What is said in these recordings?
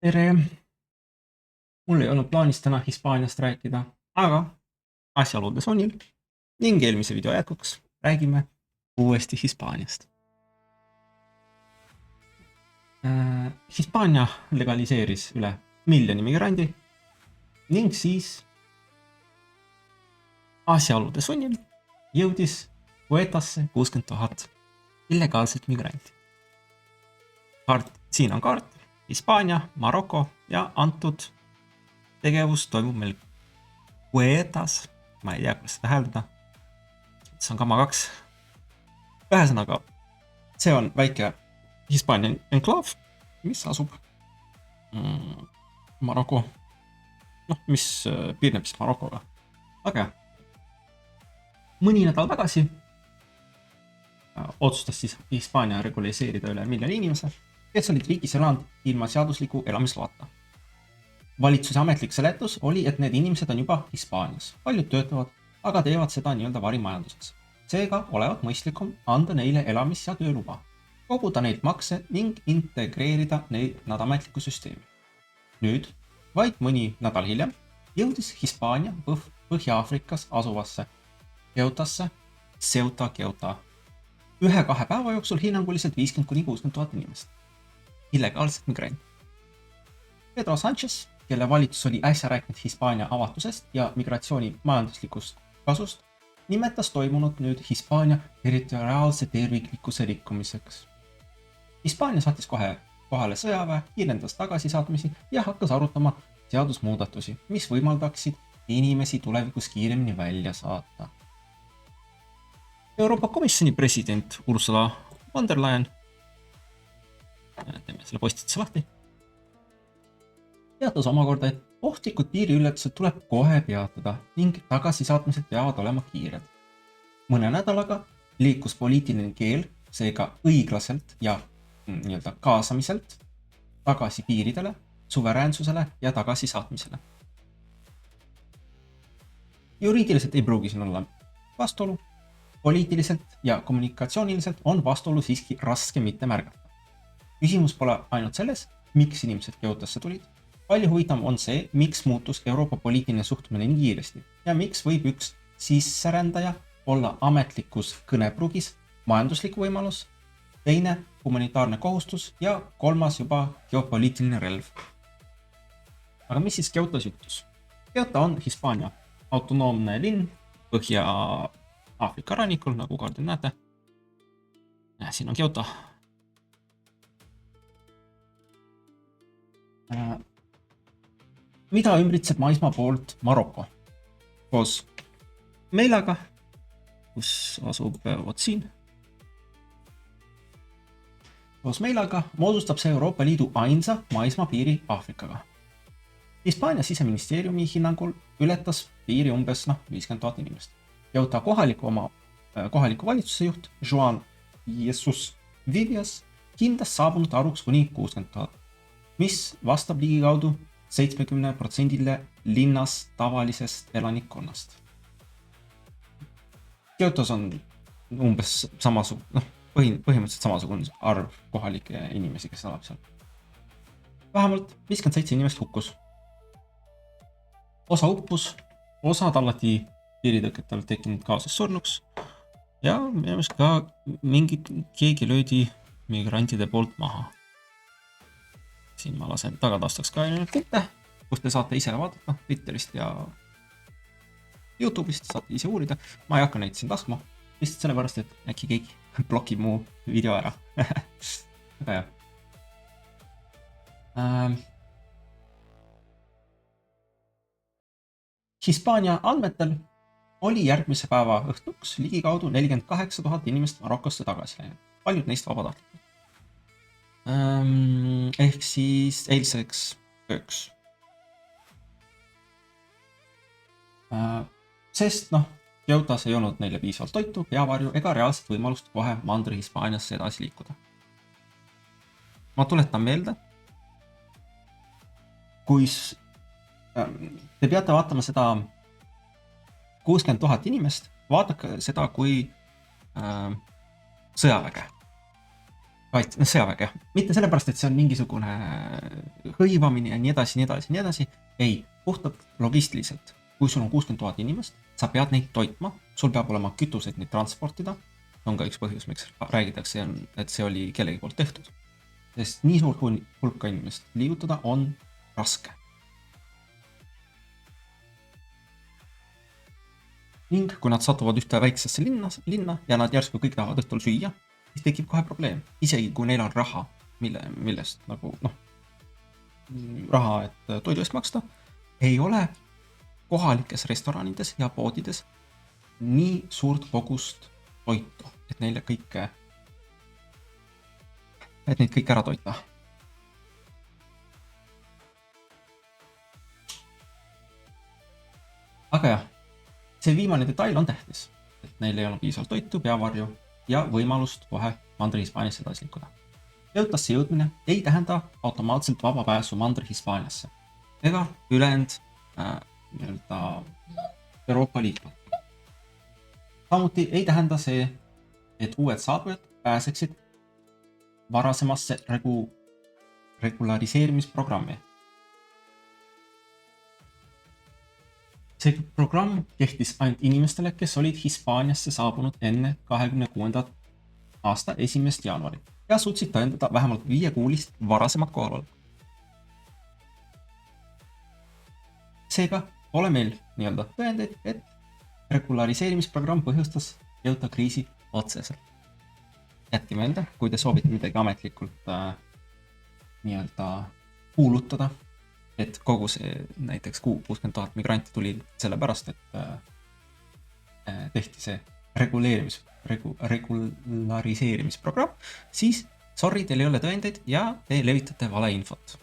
Tere! Mul ei olnud plaanis täna Hispaaniast rääkida, aga asjaolude sunnil ning eelmise video jätkuks räägime uuesti Hispaaniast. Hispaania legaliseeris üle 1 miljoni migrandi ning siis asjaolude sunnil jõudis Ceuetasse 60 000 illegaalset migranti. Siin on kaart, Hispaania, Maroko ja antud tegevus toimub meil Ceuetas, ma ei tea, kuidas seda hääldada. See on kama 2. Ühesõnaga, see on väike Hispaania enklaav, mis asub Maroko, mis piirneb siis Marokoga. Aga mõni nädal tagasi otsustas siis Hispaania regulariseerida üle 1 miljoni inimese, kes olid riigis elanud ilma seadusliku elamisloata. Valitsuse ametlik seletus oli, et need inimesed on juba Hispaanias. Paljud töötavad, aga teevad seda nii-öelda varimajanduses. Seega olevat mõistlikum anda neile elamis- ja tööluba, koguda neid makse ning integreerida nad ametliku süsteemi. Nüüd, vaid mõni nädal hiljem, jõudis Hispaania Põhja-Aafrikas asuvasse Ceuta 1-2 päeva jooksul hinnanguliselt 50-60 000 inimest. Illegaalset migranti. Pedro Sánchez, kelle valitsus oli äsja rääkinud Hispaania avatusest ja migratsiooni majanduslikust kasust, nimetas toimunud nüüd Hispaania territoriaalse terviklikkuse rikkumiseks. Hispaania saatis kohe kohale sõjaväe, kiirendas tagasisaatmisi ja hakkas arutama seadusmuudatusi, mis võimaldaksid inimesi tulevikus kiiremini välja saata. Euroopa Komisjoni president Ursula von der Leyen, teeme selle postituse lahti, teatas omakorda, et ohtlikud piiriületused tuleb kohe peatada ning tagasisaatmised peavad olema kiired. Mõne nädalaga liikus poliitiline keel, seega õiglaselt ja nii-öelda kaasamiselt tagasi piiridele, suveräänsusele ja tagasisaatmisele. Juriidiliselt ei pruugi siin olla vastuolu, poliitiliselt ja kommunikatsiooniliselt on vastuolu siiski raske mitte märgata. Küsimus pole ainult selles, miks inimesed Ceutasse tulid. Palju huvitavam on see, miks muutus Euroopa poliitiline suhtumine nii kiiresti ja miks võib üks sisserändaja olla ametlikus kõneprugis majanduslik võimalus, teine humanitaarne kohustus ja 3. juba geopoliitiline relv. Aga mis siis Ceutas juhtus? Ceuta on Hispaania autonoomne linn Põhja-Aafrika rannikul, nagu kaardil näete. Siin on Ceuta. Mida ümbritseb maismaa poolt Maroko? Koos Meilaga, kus asub siin. Koos Meilaga moodustab see Euroopa Liidu ainsa maismaapiiri Aafrikaga. Hispaania siseministeeriumi hinnangul ületas piiri umbes 50 000 inimest. Ceuta kohaliku valitsuse juht Joan Jesus Vivias hindas saabunud arvuks kuni 60 000, mis vastab ligikaudu 70% linnas tavalisest elanikkonnast. Ceutas on umbes põhimõtteliselt samasugune arv kohalikke inimesi, kes elab seal. Vähemalt 57 inimest hukkus. Osa uppus, osa tallati piiritõketel tekkinud kaoses surnuks ja minu ka keegi löödi migrantide poolt maha. Siin ma lasen tagataustaks ka pilte, kus te saate ise vaadata Twitterist ja YouTube'ist, saate ise uurida. Ma ei hakka neid siin taskma, lihtsalt sellepärast, et äkki keegi blokib mu video ära. Aga jah. Hispaania andmetel oli järgmise päeva õhtuks ligikaudu 48 000 inimest Marokosse tagasi läinud. Paljud neist vabatahtlikud. Ehk siis eilseks ööks. Sest Ceutas ei olnud neile piisavalt toitu, peavarju ega reaalset võimalust kohe mandri Hispaaniasse edasi liikuda. Ma tuletan meelde, kui te peate vaatama seda 60 000 inimest, vaadake seda kui sõjaväge. sõjaväge jah, mitte sellepärast, et see on mingisugune hõivamine ja nii edasi, nii edasi, nii edasi. ei, puhtalt logistiliselt. kui sul on 60 000 inimest, sa pead neid toitma, sul peab olema kütuseid neid transportida. On ka üks põhjus, miks räägitakse, et see oli kellegi poolt tehtud. Sest nii suur hulka inimest liigutada on raske. Ning kui nad satuvad ühte väiksesse linna ja nad järsku kõik tahavad õhtul süüa, siis tekib kohe probleem. Isegi kui neil on raha, millest nagu raha, et toidu eest maksta, ei ole kohalikes restoranides ja poodides nii suurt kogust toitu, et neile neid kõik ära toita. Aga jah, see viimane detail on tähtis, et neil ei ole piisavalt toitu, peavarju ja võimalust kohe Mandri-Hispaaniasse edasi liikuda. Ceutasse jõudmine ei tähenda automaatselt vaba pääsu Mandri-Hispaaniasse ega ülejäänud Euroopa Liitu. Samuti ei tähenda see, et uued saabujad pääseksid varasemasse regulariseerimisprogrammi. See programm kehtis ainult inimestele, kes olid Hispaaniasse saabunud enne 26. aasta 1. jaanuari ja suutsid tõendada vähemalt 5-kuulist varasemat kohalolekut. Seega pole meil nii-öelda tõendeid, et regulariseerimisprogramm põhjustas Ceuta kriisi otseselt. Jätke meelde, kui te soovite midagi ametlikult nii-öelda kuulutada, et kogu see näiteks 60 000 migranti tuli sellepärast, et tehti see regulariseerimisprogramm, siis sorry, teil ei ole tõendeid ja te levitate valeinfot.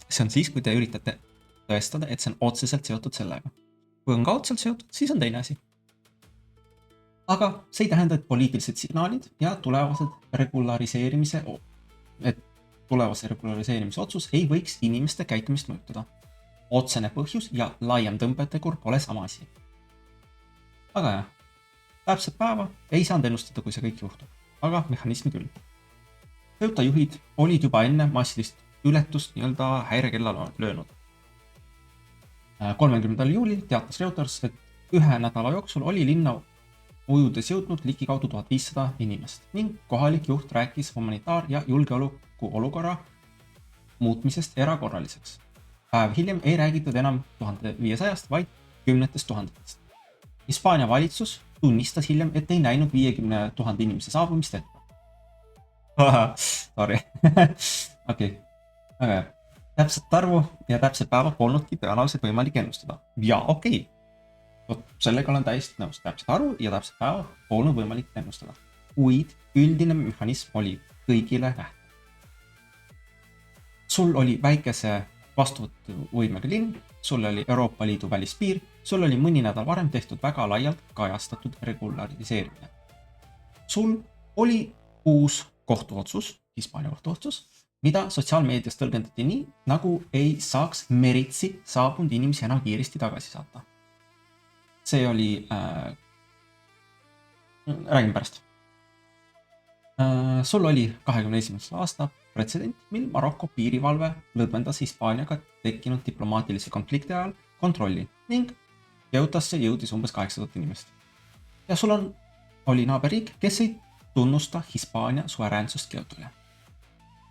See on siis, kui te üritate tõestada, et see on otseselt seotud sellega. Kui on kaudselt seotud, siis on teine asi. Aga see ei tähenda, et poliitilised signaalid ja tulevase regulariseerimise otsus ei võiks inimeste käitumist mõjutada. Otsene põhjus ja laiem tõmbetegur pole sama asi. Aga jah, täpset päeva ei saanud ennustada, kui see kõik juhtub, aga mehhanismi küll. Ceuta juhid olid juba enne massilist ületust nii-öelda häirekella löönud. 30. juulil teatas Reuters, et 1 nädala jooksul oli linna ujudes jõudnud ligikaudu 1500 inimest ning kohalik juht rääkis humanitaar- ja julgeoleku olukorra muutmisest erakorraliseks. Päev hiljem ei räägitud enam 1500-st, vaid 10 000-test. Hispaania valitsus tunnistas hiljem, et ei näinud 50 000 inimese saabumist ette. Sorry. Okei. Aga täpset arvu ja täpset päeva polnudki tõenäoliselt võimalik ennustada. Ja okei. Sellega olen täiesti nõus. Täpset arvu ja täpset päeva polnud võimalik ennustada. Kuid üldine mehhanism oli kõigile nähtav. Sul oli väikese vastuvõtuvõimega linn, sul oli Euroopa Liidu välispiir, sul oli mõni nädal varem tehtud väga laialt kajastatud regulariseerimine. Sul oli uus kohtuotsus, Hispaania kohtuotsus, mida sotsiaalmeedias tõlgendati nii, nagu ei saaks meritsi saabunud inimesi enam kiiresti tagasi saata. See oli, räägin pärast. Sul oli 21. aasta pretsedent, mil Maroko piirivalve lõdvendas Hispaaniaga tekkinud diplomaatilise konflikti ajal kontrolli ning Ceutasse jõudis umbes 800 inimest. Ja sul oli naaberriik, kes ei tunnusta Hispaania suveräänsust Ceutale.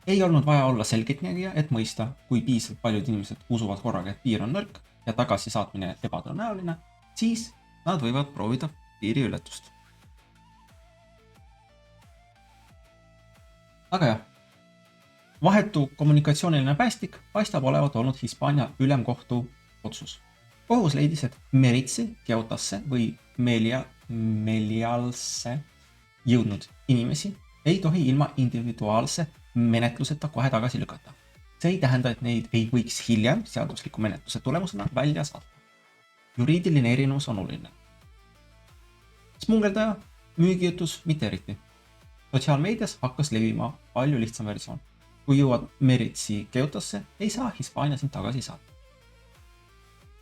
Ei olnud vaja olla selgeltnägija, et mõista, kui piisavalt paljud inimesed usuvad korraga, et piir on nõrk ja tagasisaatmine ebatõenäoline, siis nad võivad proovida piiriületust. Aga jah, vahetu kommunikatsiooniline päästik paistab olevat olnud Hispaania ülemkohtu otsus. Kohus leidis, et meritsi, Ceutasse või Melialse jõudnud inimesi ei tohi ilma individuaalse menetluseta kohe tagasi lükata. See ei tähenda, et neid ei võiks hiljem seadusliku menetluse tulemusena välja saata. Juriidiline erinevus on oluline. Smungeldaja, müügijutus, mitte eriti. Sotsiaalmeedias hakkas levima palju lihtsam versioon. Kui jõuad meritsi Ceutasse, ei saa Hispaania sind tagasi saata.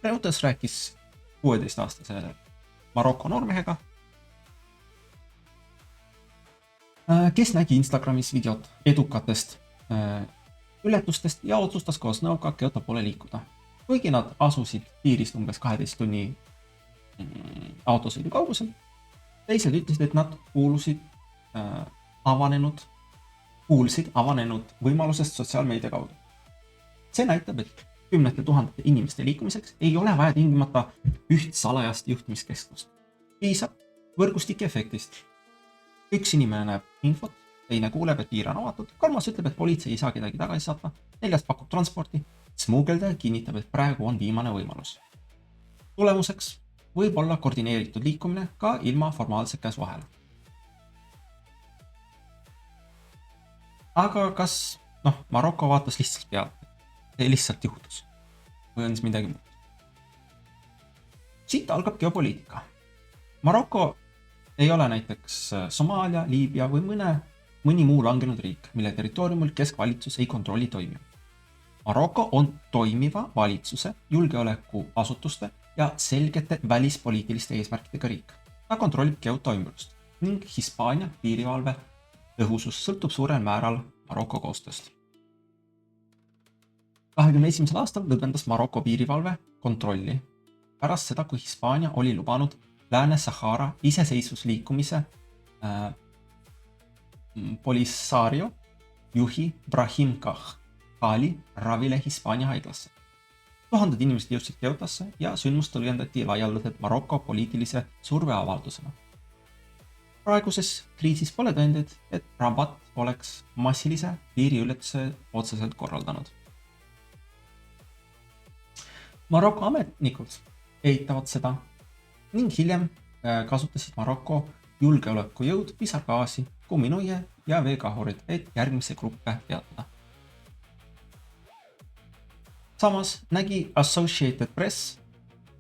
Reuters rääkis 16-aastase Maroko noormehega, kes nägi Instagramis videot edukatest ületustest ja otsustas koos nõuga Kyoto poole liikuda. Kuigi nad asusid piirist umbes 12 tunni autosõidu kaugusel, teised ütlesid, et nad kuulsid avanenud võimalusest sotsiaalmeedia kaudu. See näitab, et kümnete tuhandete inimeste liikumiseks ei ole vaja tingimata üht salajast juhtimiskeskust. Piisab võrgustike efektist. Üks inimene näeb infot, teine kuuleb, et piir on avatud, kolmas ütleb, et politsei ei saa kedagi tagasi saata, neljas pakub transporti, smuugeldaja kinnitab, et praegu on viimane võimalus. Tulemuseks võib olla koordineeritud liikumine ka ilma formaalse käsu vahel. Aga kas, Maroko vaatas lihtsalt peale, see lihtsalt juhtus või on siis midagi muud. Siit algab geopoliitika. Maroko ei ole näiteks Somaalia, Liibüa või mõni muu langenud riik, mille territooriumil keskvalitsus ei kontrolli toimiva. Maroko on toimiva valitsuse, julgeolekuasutuste ja selgete välispoliitiliste eesmärkidega riik. Ta kontrollib Kyoto ümbrust ning Hispaania piirivalve tõhusus sõltub suurel määral Maroko koostööst. 2021. aastal lõdvendas Maroko piirivalve kontrolli pärast seda, kui Hispaania oli lubanud Lääne-Sahara iseseisvusliikumise Polisario juhi Brahim Kahali ravile Hispaania haiglasse. Tuhanded inimesed jõudsid Kyotosse ja sündmust tõlgendati laialdaselt Maroko poliitilise surveavaldusena. Praeguses kriisis pole tõendeid, et Rabat oleks massilise piiriületuse otseselt korraldanud. Maroko ametnikud eitavad seda ning hiljem kasutasid Maroko julgeolekujõud pisargaasi, kumminuie ja veekahurid, et järgmisi gruppe peatada. Samas nägi Associated Press,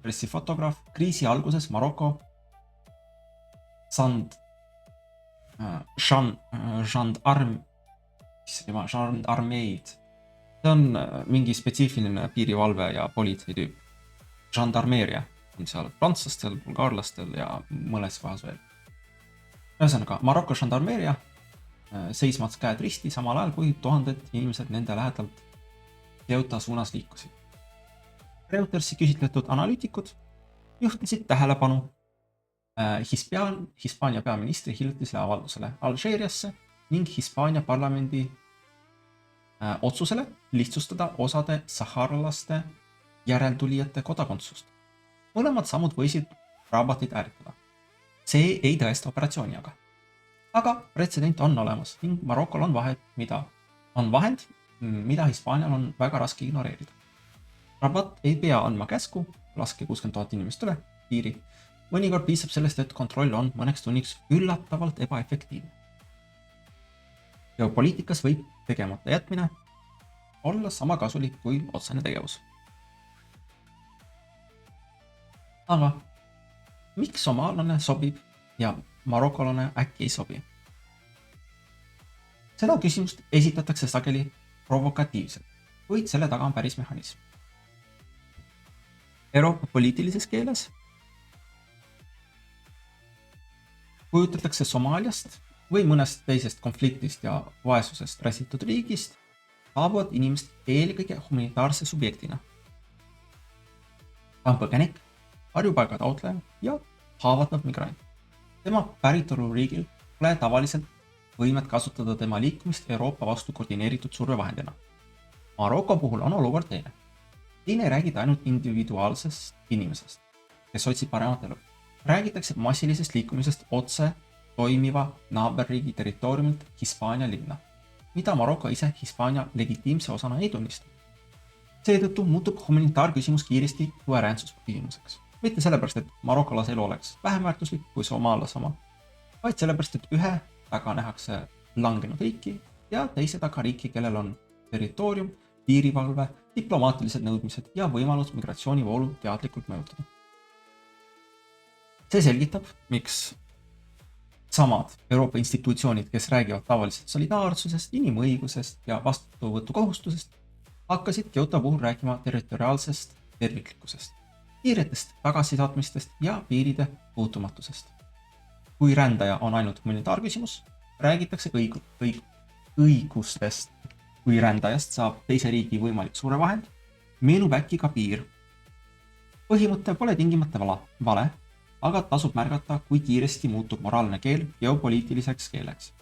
pressifotograaf, kriisi alguses Maroko gendarmeid. See on mingi spetsiifiline piirivalve ja politseitüüp. Gendarmeeria on seal prantslastel, bulgaarlastel ja mõnes kohas veel. Ühesõnaga, Maroko gendarmeeria seismats käed risti samal ajal, kui tuhanded inimesed nende lähedalt Kyoto suunas liikusid. Reutersi küsitletud analüütikud juhtisid tähelepanu Hispaania peaministri hiljutisele avaldusele Alžeeriasse ning Hispaania parlamendi otsusele lihtsustada osade saharlaste järeltulijate kodakondsust. Mõlemad sammud võisid Rabatit ärritada. See ei tõesta operatsiooni aga pretsedent on olemas ning Marokol on vahend, mida Hispaanial on väga raske ignoreerida. Rabat ei pea andma käsku, laske 60 000 inimest üle piiri. Mõnikord piisab sellest, et kontroll on mõneks tunniks üllatavalt ebaefektiivne. Geopoliitikas võib tegemata jätmine olla sama kasulik kui otsene tegevus. Aga miks somaallane sobib ja marokolane äkki ei sobi? Seda küsimust esitatakse sageli provokatiivselt, kuid selle taga on päris mehhanism. Euroopa poliitilises keeles kujutatakse Somaaliast või mõnest teisest konfliktist ja vaesusest räsitud riigist saabuvad inimesed eelkõige humanitaarse subjektina. Ta on põgenik, varjupaiga taotleja ja haavatav migrant. Tema päritoluriigil pole tavaliselt võimet kasutada tema liikumist Euroopa vastu koordineeritud survevahendina. Maroko puhul on olukord teine. Siin ei räägida ainult individuaalsest inimesest, kes otsib paremat elu. Räägitakse massilisest liikumisest otse toimiva naaberriigi territooriumilt Hispaania linna, mida Maroko ise Hispaania legitiimse osana ei tunnista. Seetõttu muutub humanitaarküsimus kiiresti suveräänsusküsimuseks. Mitte sellepärast, et marokolase elu oleks vähem väärtuslik kui somaallas oma, vaid sellepärast, et ühe taga nähakse langenud riiki ja teise taga riiki, kellel on territoorium, piirivalve, diplomaatilised nõudmised ja võimalus migratsioonivoolu teadlikult mõjutada. See selgitab, miks samad Euroopa institutsioonid, kes räägivad tavaliselt solidaarsusest, inimõigusest ja vastuvõtukohustusest, hakkasid Kyoto puhul rääkima territoriaalsest terviklikkusest, kiiretest tagasisaatmistest ja piiride puutumatusest. Kui rändaja on ainult humanitaarküsimus, räägitakse õigustest, kui rändajast saab teise riigi võimalik surevahend, meenub äkki ka piir. Põhimõte pole tingimata vale, aga tasub märgata, kui kiiresti muutub moraalne keel geopoliitiliseks keeleks.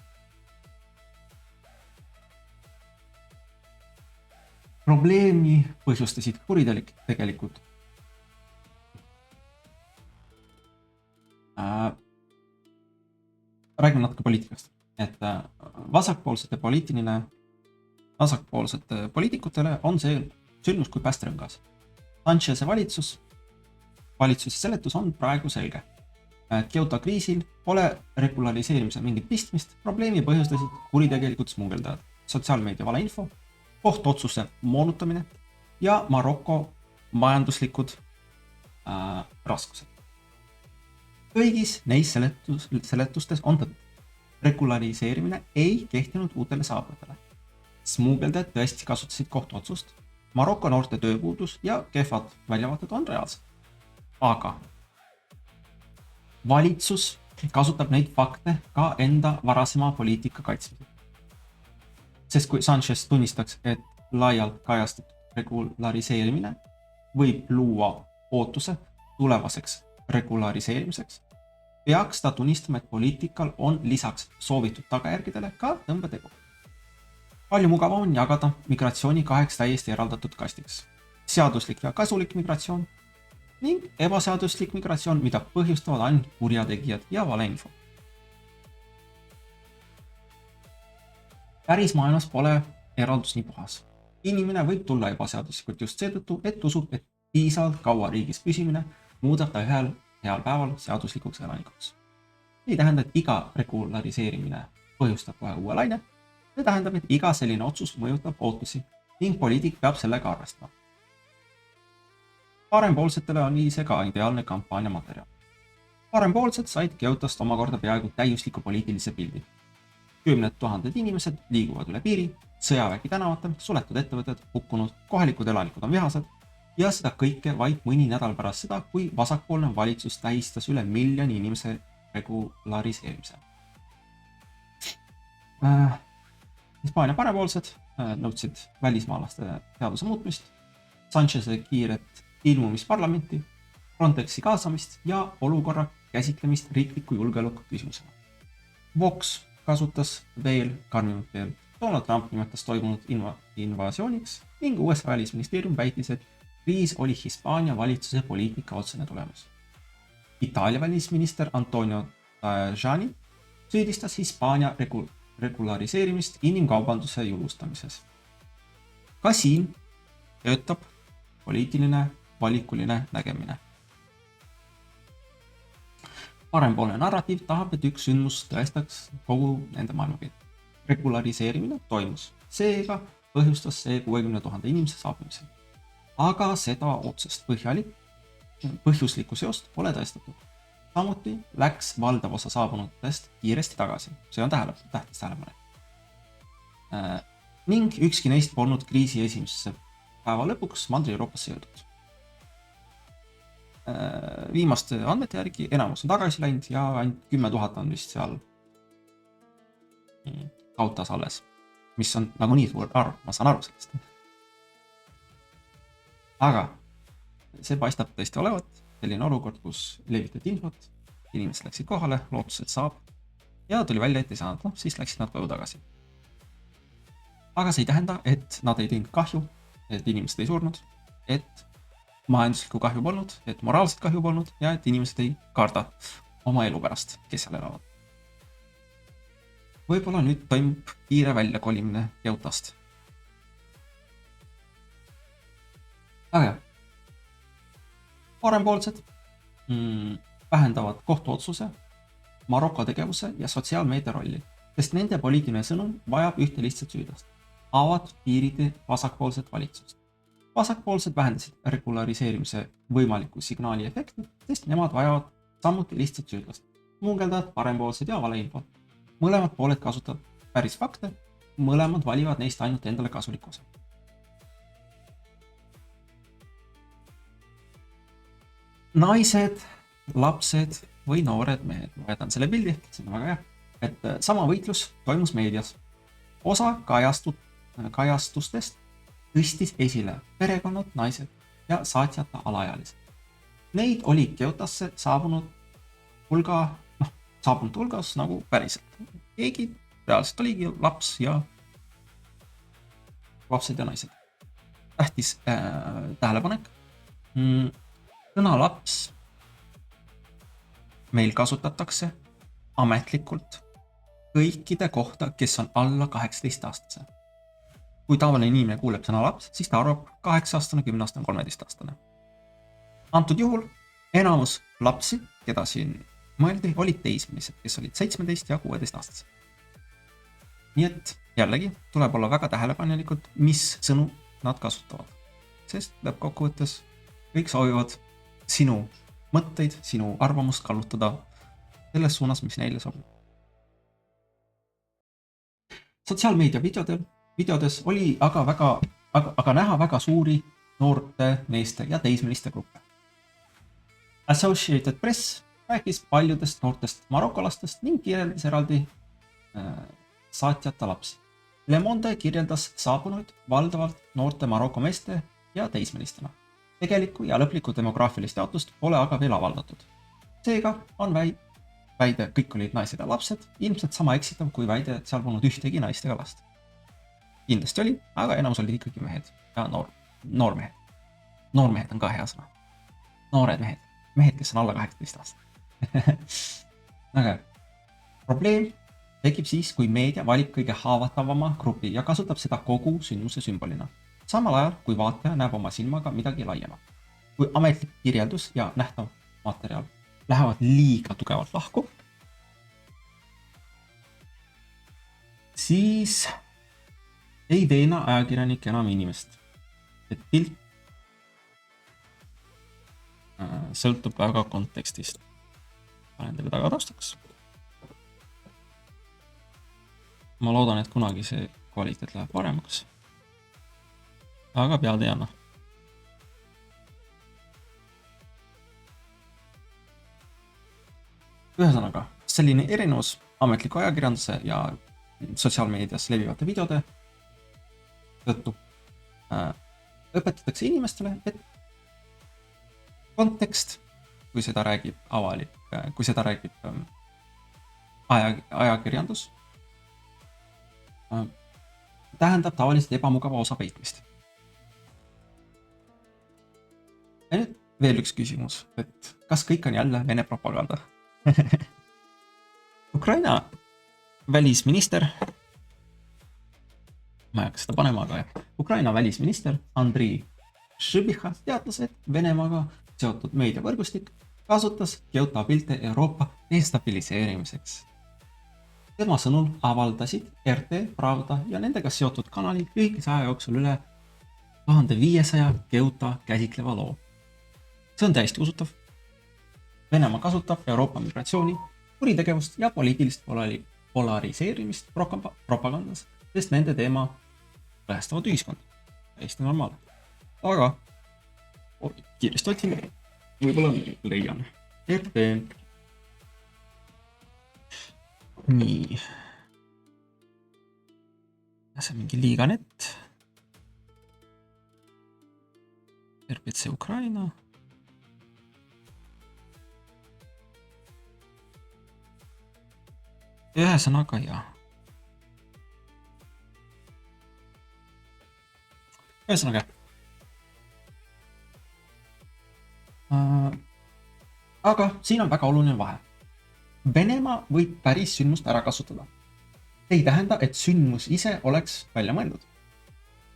Probleemi põhjustasid kuritegelikud räägime natuke poliitikast, et vasakpoolsete poliitikutele on see sündmus kui päästerõngas. Sanchez'e valitsuse seletus on praegu selge. Kyoto kriisil pole regulariseerimise mingit pistmist, probleemi põhjustasid kuritegelikud smugeldajad, sotsiaalmeedia valeinfo, kohtuotsuse moonutamine ja Maroko majanduslikud raskused. Kõigis neis seletustes on tõtt. Regulariseerimine ei kehtinud uutele saabujatele. Smugeldajad tõesti kasutasid kohtuotsust, Maroko noorte tööpuudus ja kehvad väljavaated on reaalsed. Aga valitsus kasutab neid fakte ka enda varasema poliitika kaitsmisel. Sest kui Sanchez tunnistaks, et laialt kajastatud regulariseerimine võib luua ootuse tulevaseks regulariseerimiseks, peaks ta tunnistama, et poliitikal on lisaks soovitud tagajärgedele ka tõmbetegu. Palju mugavam on jagada migratsiooni 2 täiesti eraldatud kastiks. Seaduslik ja kasulik migratsioon ning ebaseaduslik migratsioon, mida põhjustavad ainult kurjategijad ja valeinfo. Päris maailmas pole eraldus nii puhas. Inimene võib tulla ebaseaduslikult just seetõttu, et usub, et piisavalt kaua riigis püsimine muudab ta ühel heal päeval seaduslikuks elanikuks. Ei tähenda, et iga regulariseerimine põhjustab kohe uue laine. See tähendab, et iga selline otsus mõjutab ootusi ning poliitik peab sellega arvestama. Parempoolsetele on see ka ideaalne kampaania materjal. Parempoolsed said Kyotost omakorda peaaegu täiusliku poliitilise pildi. 10 000 inimesed liiguvad üle piiri, sõjavägi tänavatel, suletud ettevõtted, hukkunud, kohalikud elanikud on vihased ja seda kõike vaid mõni nädal pärast seda, kui vasakpoolne valitsus tähistas üle 1 miljoni inimese regulariseerimise. Hispaania parepoolsed nõudsid välismaalaste seaduse muutmist, Sanchez'e kiiret ilmumist parlamenti, Frontexi kaasamist ja olukorra käsitlemist riikliku julgeoleku küsimusena. Vox kasutas veel karmimat keelt. Donald Trump nimetas toimunud invasiooniks ning USA välisministeerium väitis, et kriis oli Hispaania valitsuse poliitika otsene tulemus. Itaalia välisminister Antonio Tajani süüdistas Hispaania regulariseerimist inimkaubanduse julustamises. Ka siin töötab poliitiline valikuline nägemine. Parempoolne narratiiv tahab, et üks sündmus tõestaks kogu nende maailmapilt. Regulariseerimine toimus, seega põhjustas see 60 000 inimese saabumisel. Aga seda otsest põhjuslikku seost pole tõestatud. Samuti läks valdav osa saabunutest kiiresti tagasi. See on tähtis tähelepanek. Ning ükski neist polnud kriisi esimesse päeva lõpuks Mandri-Euroopasse jõudnud. Viimaste andmete järgi enamus on tagasi läinud ja ainult 10 000 on vist seal kautas alles, mis on nagu nii suur arv, ma saan aru sellest. Aga see paistab tõesti olevat selline olukord, kus levitati infot, inimesed läksid kohale, lootused saab ja tuli välja, et ei saanud, siis läksid nad koju tagasi. Aga see ei tähenda, et nad ei teinud kahju, et inimesed ei surnud, et majanduslikku kahju polnud, et moraalset kahju polnud ja et inimesed ei karda oma elu pärast, kes seal elavad. Võib-olla nüüd toimub kiire väljakolimine Kyotost. Aga parempoolsed vähendavad kohtuotsuse, Maroko tegevuse ja sotsiaalmeedia rolli, sest nende poliitiline sõnum vajab ühte lihtsat süüdlast. Avatud piiride vasakpoolset valitsust. Vasakpoolsed vähendasid regulariseerimise võimaliku signaali efekti, sest nemad vajavad samuti lihtsat süüdlast. Muugeldajad, parempoolsed ja valeinfo. Mõlemad pooled kasutavad päris fakte, mõlemad valivad neist ainult endale kasulik osa. Naised, lapsed või noored mehed, ma jätan selle pildi, see on väga hea, et sama võitlus toimus meedias. Osa kajastustest tõstis esile perekonnad, naised ja saatjata alaealised. Neid oli Keutasse saabunud hulgas nagu päriselt. Keegi reaalselt oligi lapsed ja naised. Tähtis tähelepanek. Sõna laps meil kasutatakse ametlikult kõikide kohta, kes on alla 18-aastase. Kui tavaline inimene kuuleb sõna laps, siis ta arvab 8-aastane, 10-aastane, 13-aastane. Antud juhul enamus lapsi, keda siin mõeldi, olid teismelised, kes olid 17 ja 16-aastased. Nii et jällegi tuleb olla väga tähelepanelikud, mis sõnu nad kasutavad. Sest lõppkokkuvõttes kõik soovivad sinu mõtteid, sinu arvamust kallutada selles suunas, mis neile sobib. Sotsiaalmeedia videodes oli aga näha väga suuri noorte meeste ja teismeliste gruppe. Associated Press rääkis paljudest noortest marokolastest ning kirjeldas eraldi saatjata lapsi. Le Monde kirjeldas saabunuid valdavalt noorte Maroko meeste ja teismelistena. Tegelikku ja lõplikku demograafilist jaotust pole aga veel avaldatud. Seega on väide kõik olid naised ja lapsed ilmselt sama eksitav kui väide, et seal polnud ühtegi naist ega last. Kindlasti oli, aga enamus olid ikkagi mehed ja noormehed. Noormehed on ka hea sõna. Noored mehed. Mehed, kes on alla 18 aastat. Aga probleem tekib siis, kui meedia valib kõige haavatavama grupi ja kasutab seda kogu sündmuse sümbolina. Samal ajal, kui vaataja näeb oma silmaga midagi laiemat. Kui ametlik kirjeldus ja nähtav materjal lähevad liiga tugevalt lahku, siis ei veena ajakirjanik enam inimest. Et pilt sõltub väga kontekstist. Panen teile taga taustaks. Ma loodan, et kunagi see kvaliteet läheb paremaks. Aga pead ei anna. Ühesõnaga, selline erinevus ametliku ajakirjanduse ja sotsiaalmeedias levivate videode tõttu õpetatakse inimestele, et kontekst, kui seda räägib ajakirjandus, tähendab tavaliselt ebamugava osa peitmist. Ja nüüd veel üks küsimus, et kas kõik on jälle Vene propaganda? Ukraina välisminister, ma ei hakka seda panema, aga Ukraina välisminister Andrii Šõbiha teatas, et Venemaaga seotud meediavõrgustik kasutas Keuta pilte Euroopa destabiliseerimiseks. Tema sõnul avaldasid RT, Pravda ja nendega seotud kanalid lühikese aja jooksul üle 1500 Keuta käsitleva loo. See on täiesti usutav. Venemaa kasutab Euroopa migratsiooni, kuritegevust ja poliitilist polariseerimist propagandas, sest nende teema lõhestavad ühiskond. Täiesti normaalne. Aga kiiresti otsin, võib-olla leian. RT. Nii. See on mingi Liiganet. RPC Ukraina. Ühesõnaga ja. Ühesõnaga. Aga siin on väga oluline vahe. Venemaa võib päris sündmust ära kasutada. See ei tähenda, et sündmus ise oleks välja mõeldud.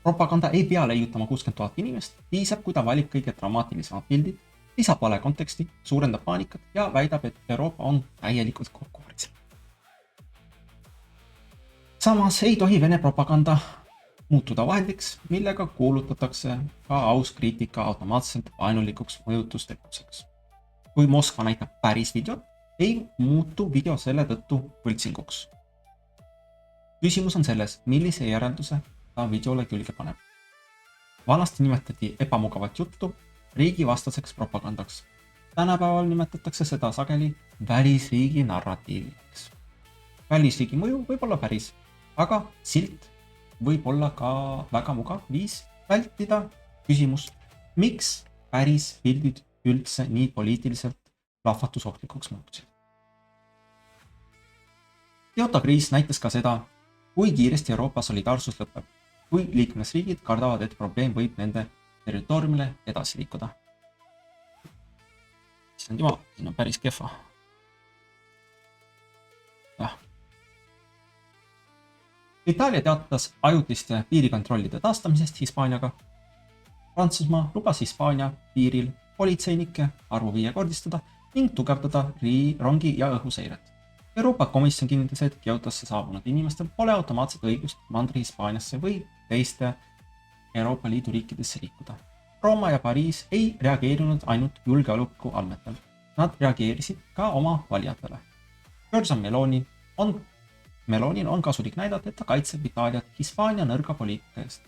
Propaganda ei pea leiutama 60 000 inimest, piisab, kui ta valib kõige dramaatilisemad pildid, lisab vale konteksti, suurendab paanikat ja väidab, et Euroopa on täielikult kokku varisenud. Samas ei tohi Vene propaganda muutuda vahendiks, millega kuulutatakse ka aus kriitika automaatselt vaenulikuks mõjutustegevuseks. Kui Moskva näitab päris videot, ei muutu video selle tõttu võltsinguks. Küsimus on selles, millise järelduse ta videole külge paneb. Vanasti nimetati ebamugavat juttu riigivastaseks propagandaks. Tänapäeval nimetatakse seda sageli välisriigi narratiiviks. välisriigi mõju võib olla päris, aga silt võib olla ka väga mugav viis vältida küsimust, miks päris pildid üldse nii poliitiliselt plahvatusohtlikuks muutusid. Kyoto kriis näitas ka seda, kui kiiresti Euroopa solidaarsus lõpeb, kui liikmesriigid kardavad, et probleem võib nende territooriumile edasi liikuda. Issand jumal, siin on päris kehva. Itaalia teatas ajutiste piirikontrollide taastamisest Hispaaniaga. Prantsusmaa lubas Hispaania piiril politseinike arvu viiekordistada ning tugevdada rongi- ja õhuseiret. Euroopa Komisjon kinnitas, et Kyotosse saabunud inimestel pole automaatset õigust Mandri-Hispaaniasse või teiste Euroopa Liidu riikidesse liikuda. Rooma ja Pariis ei reageerinud ainult julgeoleku andmetel. Nad reageerisid ka oma valijatele. Giorgia Melonil on kasulik näidata, et ta kaitseb Itaaliat Hispaania nõrga poliitika eest.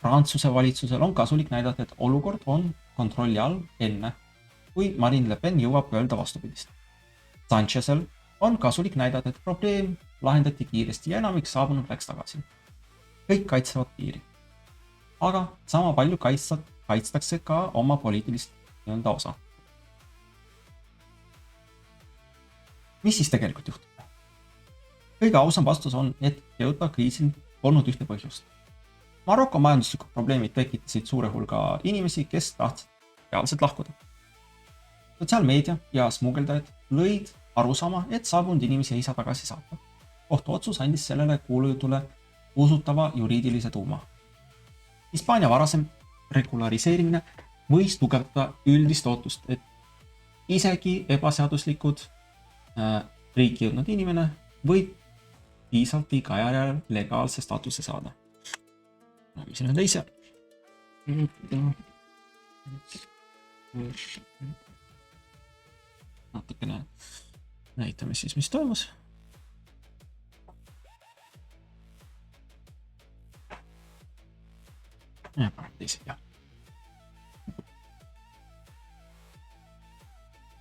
Prantsuse valitsusel on kasulik näidata, et olukord on kontrolli all enne, kui Marine Le Pen jõuab öelda vastupidist. Sanchez'el on kasulik näidata, et probleem lahendati kiiresti ja enamik saabunud läks tagasi. Kõik kaitsevad piiri. Aga sama palju kaitstakse ka oma poliitilist osa. Mis siis tegelikult juhtub? Kõige ausam vastus on, et Kyoto kriisil polnud ühte põhjust. Maroko majanduslikud probleemid tekitasid suure hulga inimesi, kes tahtsid reaalselt lahkuda. Sotsiaalmeedia ja smugeldajad lõid arusaama, et saabunud inimesi ei saa tagasi saata. Kohtuotsus andis sellele kuulujutule usutava juriidilise tuuma. Hispaania varasem regulariseerimine võis tugevdada üldist ootust, et isegi ebaseaduslikud riiki jõudnud inimene võib piisavalt pika aja järel legaalse statuse saada. Mis on teise? Natukene näitame siis, mis toimus. Ja teise, jah.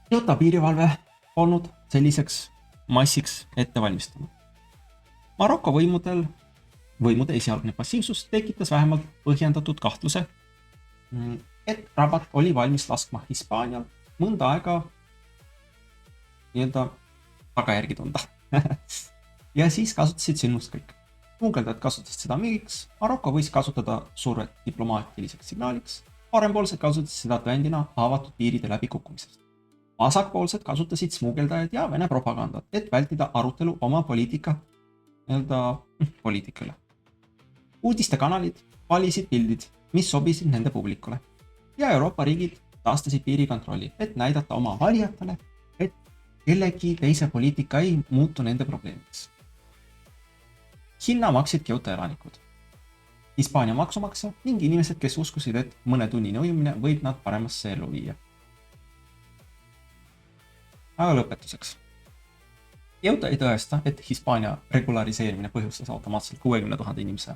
Kyoto piirivalve polnud selliseks massiks ette valmistanud. Maroko võimude esialgne passiivsus tekitas vähemalt põhjendatud kahtluse, et Rabat oli valmis laskma Hispaanial mõnda aega tagajärgi tunda. Ja siis kasutasid sündmust kõik. Smugeldajad kasutasid seda müügiks, Maroko võis kasutada survet diplomaatiliseks signaaliks, parempoolsed kasutasid seda tõendina avatud piiride läbi kukkumisest. Vasakpoolsed kasutasid smugeldajad ja Vene propagandat, et vältida arutelu oma poliitika üle. Uudistekanalid valisid pildid, mis sobisid nende publikule ja Euroopa riigid taastasid piirikontrolli, et näidata oma valijatele, et kellegi teise poliitika ei muutu nende probleemiks. Hinna maksid Kyoto elanikud, Hispaania maksumaksja ning inimesed, kes uskusid, et mõne tunnine ujumine võib nad paremasse ellu viia. Aga lõpetuseks. Kyoto ei tõesta, et Hispaania regulariseerimine põhjustas automaatselt 60 000 inimese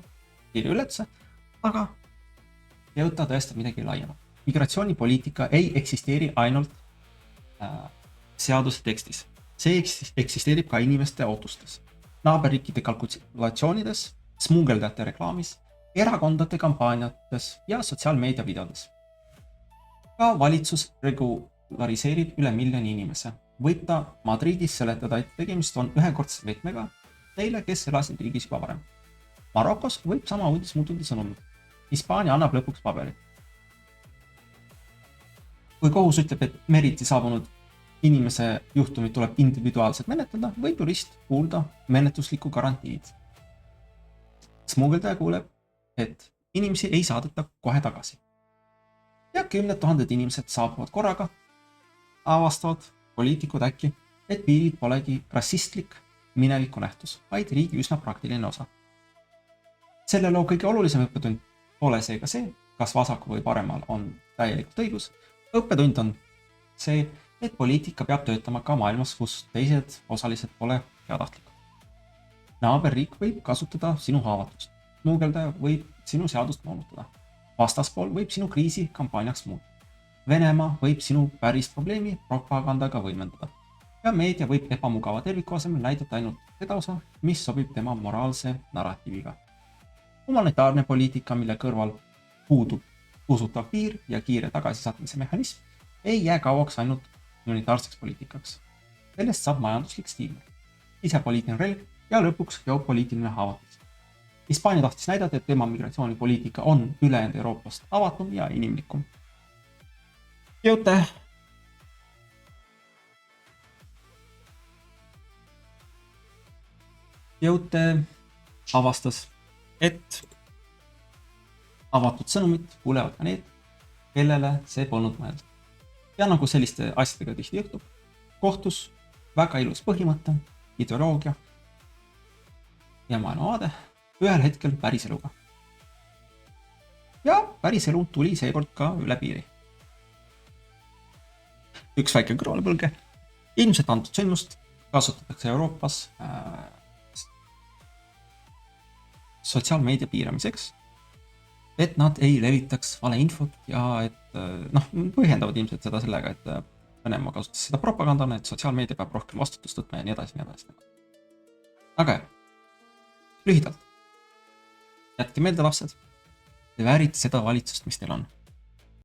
piiriületuse, aga Kyoto tõestab midagi laiemat. Migratsioonipoliitika ei eksisteeri ainult seaduse tekstis. See eksisteerib ka inimeste ootustes, naaberriikide kalkulatsioonides, smugeldajate reklaamis, erakondade kampaaniates ja sotsiaalmeedia videodes. Ka valitsus regulariseerib üle miljoni inimese. Võib ta Madridis seletada, et tegemist on ühekordse võtmega neile, kes elasid riigis juba varem. Marokos võib sama uudis muutuda sõnumit. Hispaania annab lõpuks paberit. Kui kohus ütleb, et meriti saabunud inimese juhtumit tuleb individuaalselt menetleda, võib jurist kuulda menetluslikku garantiid. Smugeldaja kuuleb, et inimesi ei saadeta kohe tagasi. Ja 10 000 inimesed saabuvad korraga, avastavad poliitikud äkki, et piirid polegi rassistlik mineviku nähtus, vaid riigi üsna praktiline osa. Selle loo kõige olulisem õppetund pole seega see, kas vasakul või paremal on täielikult õigus. Õppetund on see, et poliitika peab töötama ka maailmas, kus teised osalised pole heatahtlikud. Naaberriik võib kasutada sinu haavatust. Smugeldaja võib sinu seadust moonutada. Vastaspool võib sinu kriisi kampaaniaks muuta. Venemaa võib sinu päris probleemi propagandaga võimendada. Ja meedia võib ebamugava terviku asemel näidata ainult seda osa, mis sobib tema moraalse narratiiviga. Humanitaarne poliitika, mille kõrval puudub usutav piir ja kiire tagasisaatmise mehhanism, ei jää kauaks ainult humanitaarseks poliitikaks. Sellest saab majanduslik stiimul, sisepoliitiline relv ja lõpuks geopoliitiline haavatus. Hispaania tahtis näidata, et tema migratsioonipoliitika on ülejäänud Euroopast avatum ja inimlikum. Jõute avastas, et avatud sõnumit kuulevad ka need, kellele see polnud mõeldud. Ja nagu selliste asjadega tihti juhtub, kohtus väga ilus põhimõte, ideoloogia ja maailmavaade ühel hetkel päriseluga. Ja päriselu tuli seekord ka üle piiri. Üks väike kõrvalepõlge. Ilmselt antud sündmust kasutatakse Euroopas sotsiaalmeedia piiramiseks, et nad ei levitaks valeinfot ja et põhjendavad ilmselt seda sellega, et Venemaa kasutas seda propagandana, et sotsiaalmeedia peab rohkem vastutust võtma ja nii edasi. Aga lühidalt. Jätke meelde, lapsed, te väärite seda valitsust, mis teil on.